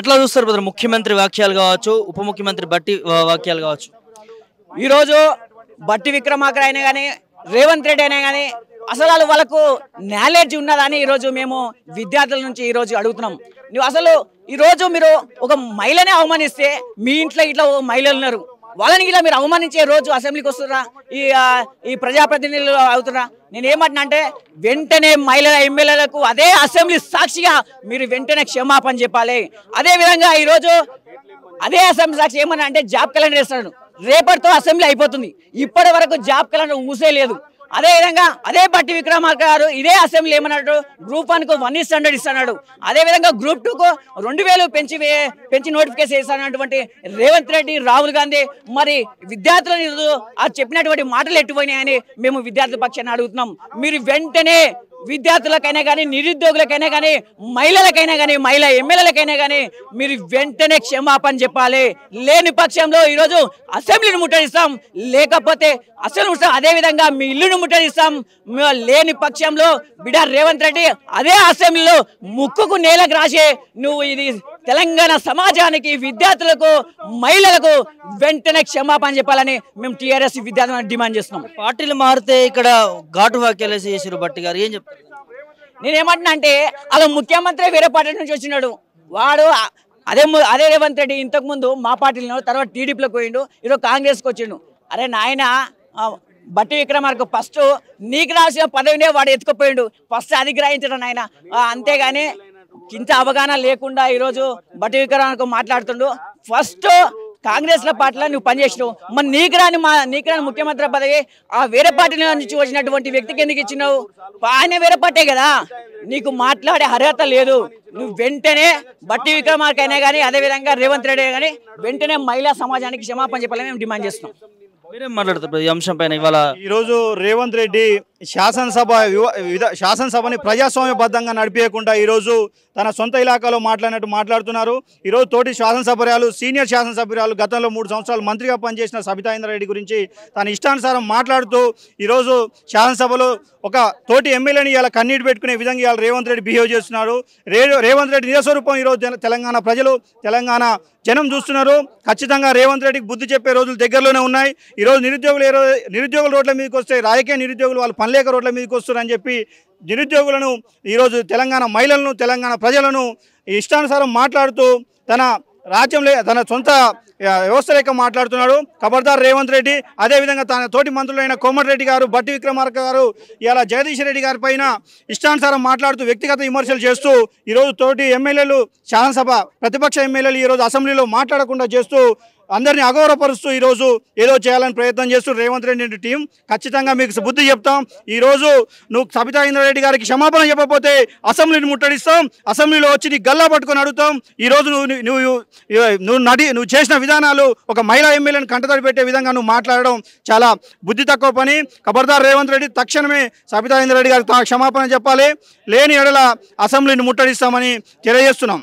ఎట్లా చూస్తారు బ్రదర్? ముఖ్యమంత్రి వాక్యాలు కావచ్చు, ఉప ముఖ్యమంత్రి బట్టి వాక్యాలు కావచ్చు. ఈరోజు బట్టి విక్రమార్క అయినా కానీ రేవంత్ రెడ్డి అయినా కానీ అసలు వాళ్ళకు నాలెడ్జ్ ఉన్నదని ఈరోజు మేము విద్యార్థుల నుంచి ఈరోజు అడుగుతున్నాం. నువ్వు అసలు ఈరోజు మీరు ఒక మహిళనే అవమానిస్తే మీ ఇంట్లో ఇట్లా మహిళలు ఉన్నారు, వాళ్ళని ఇలా మీరు అవమానించే రోజు అసెంబ్లీకి వస్తున్నా ఈ ప్రజాప్రతినిధులు అవుతున్నా. నేను ఏమంటున్నా అంటే వెంటనే మహిళల ఎమ్మెల్యేలకు అదే అసెంబ్లీ సాక్షిగా మీరు వెంటనే క్షమాపణ చెప్పాలి. అదేవిధంగా ఈరోజు అదే అసెంబ్లీ సాక్షి ఏమన్నా అంటే జాబ్ క్యాలెండర్ ఇస్తాడు, రేపటితో అసెంబ్లీ అయిపోతుంది, ఇప్పటి వరకు జాబ్ క్యాలెండర్ ఊసే లేదు. అదేవిధంగా అదే బట్టి విక్రమార్క గారు ఇదే అసెంబ్లీ ఏమన్నాడు, గ్రూప్ 1కు 1 స్టాండర్డ్ ఇస్తున్నాడు, అదేవిధంగా గ్రూప్ 2కు 2000 పెంచి నోటిఫికేషన్ ఇస్తున్నటువంటి రేవంత్ రెడ్డి, రాహుల్ గాంధీ మరి విద్యార్థులను చెప్పినటువంటి మాటలు ఎట్టుపోయినాయని మేము విద్యార్థుల పక్షాన్ని అడుగుతున్నాం. మీరు వెంటనే విద్యార్థులకైనా కానీ, నిరుద్యోగులకైనా కానీ, మహిళలకైనా కానీ, మహిళా ఎమ్మెల్యేలకైనా కానీ మీరు వెంటనే క్షమాపణ చెప్పాలి. లేని పక్షంలో ఈరోజు అసెంబ్లీని ముట్టడిస్తాం, లేకపోతే అసెంబ్లీ ముట్టాం, అదేవిధంగా మీ ఇల్లును ముట్టడిస్తాం. లేని పక్షంలో బిడ్డ రేవంత్ రెడ్డి అదే అసెంబ్లీలో ముక్కుకు నేలకు రాసే నువ్వు ఇది తెలంగాణ సమాజానికి, విద్యార్థులకు, మహిళలకు వెంటనే క్షమాపణ చెప్పాలని మేము టీఆర్ఎస్ విద్యార్థులను డిమాండ్ చేస్తున్నాం. పార్టీలు మారితే ఇక్కడ ఘాటు వాక్యాలు చేసారు బట్టి గారు, ఏం చెప్తారు? నేనేమంటున్నా అంటే అలా ముఖ్యమంత్రి వేరే పార్టీ నుంచి వచ్చినాడు, వాడు అదే రేవంత్ రెడ్డి ఇంతకు ముందు మా పార్టీలో, తర్వాత టీడీపీలోకి పోయిండు, ఈరోజు కాంగ్రెస్కి వచ్చిండు. అరే నాయన బట్టి విక్రమార్క ఫస్ట్ నీకు రాసిన పదవినే వాడు ఎత్తుకుపోయిండు, ఫస్ట్ అది గ్రహించడం నాయన. అంతేగాని ఇంత అవగాహన లేకుండా ఈరోజు బట్టి విక్రమార్క మాట్లాడుతుండు. ఫస్ట్ కాంగ్రెస్ పార్టీలో నువ్వు పనిచేసినావు, మరి నీకు రాని ముఖ్యమంత్రి పదవి ఆ వేరే పార్టీలో నుంచి వచ్చినటువంటి వ్యక్తికి ఎందుకు ఇచ్చినావు? ఆయన వేరే పార్టీ కదా, నీకు మాట్లాడే అర్హత లేదు. నువ్వు వెంటనే బట్టి విక్రమార్క అయినా కానీ, అదేవిధంగా రేవంత్ రెడ్డి కానీ వెంటనే మహిళా సమాజానికి క్షమాపణ చెప్పాలని మేము డిమాండ్ చేస్తున్నాం. మీరేం మాట్లాడతారు ఈ అంశం పైన? ఇవాళ ఈరోజు రేవంత్ రెడ్డి శాసనసభని ప్రజాస్వామ్యబద్ధంగా నడిపేయకుండా ఈరోజు తన సొంత ఇలాకాలో మాట్లాడినట్టు మాట్లాడుతున్నారు. ఈరోజు తోటి శాసనసభ్యురాలు, సీనియర్ శాసనసభ్యురాలు, గతంలో 3 సంవత్సరాలు మంత్రిగా పనిచేసిన సబితా ఇంద్రారెడ్డి గురించి తన ఇష్టానుసారం మాట్లాడుతూ ఈరోజు శాసనసభలో ఒక తోటి ఎమ్మెల్యేని ఇలా కన్నీటి పెట్టుకునే విధంగా ఇవాళ రేవంత్ రెడ్డి బిహేవ్ చేస్తున్నారు. రేవంత్ రెడ్డి నిజస్వరూపం ఈరోజు తెలంగాణ ప్రజలు, తెలంగాణ జనం చూస్తున్నారు. ఖచ్చితంగా రేవంత్ రెడ్డికి బుద్ధి చెప్పే రోజులు దగ్గరలోనే ఉన్నాయి. ఈరోజు నిరుద్యోగులు రోడ్ల మీదకి వస్తే, రాజకీయ నిరుద్యోగులు వాళ్ళు పనిలేక రోడ్ల మీదకి వస్తున్నారని చెప్పి నిరుద్యోగులను, ఈరోజు తెలంగాణ మహిళలను, తెలంగాణ ప్రజలను ఇష్టానుసారం మాట్లాడుతూ తన రాజ్యంలో తన సొంత వ్యవస్థ లేక మాట్లాడుతున్నాడు. ఖబర్దార్ రేవంత్ రెడ్డి. అదేవిధంగా తన తోటి మంత్రులైన కోమటిరెడ్డి గారు, బట్టి విక్రమార్క గారు ఇలా జగదీష్ రెడ్డి గారి పైన ఇష్టానుసారం మాట్లాడుతూ వ్యక్తిగత విమర్శలు చేస్తూ ఈరోజు తోటి ఎమ్మెల్యేలు, శాసనసభ ప్రతిపక్ష ఎమ్మెల్యేలు ఈరోజు అసెంబ్లీలో మాట్లాడకుండా చేస్తూ అందరినీ అగౌరవపరుస్తూ ఈరోజు ఏదో చేయాలని ప్రయత్నం చేస్తూ రేవంత్ రెడ్డి టీం ఖచ్చితంగా మీకు బుద్ధి చెప్తాం. ఈరోజు నువ్వు సబితా ఇంద్రారెడ్డి గారికి క్షమాపణ చెప్పకపోతే అసెంబ్లీని ముట్టడిస్తాం, అసెంబ్లీలో వచ్చి నీ గల్లా పట్టుకొని అడుగుతాం. ఈరోజు నువ్వు చేసిన విధానాలు ఒక మహిళా ఎమ్మెల్యేని కంటతడి పెట్టే విధంగా నువ్వు మాట్లాడడం చాలా బుద్ధి తక్కువ పని. ఖబర్దార్ రేవంత్ రెడ్డి, తక్షణమే సబితా ఇంద్రారెడ్డి గారికి క్షమాపణ చెప్పాలి. లేని ఎడల అసెంబ్లీని ముట్టడిస్తామని తెలియజేస్తున్నాం.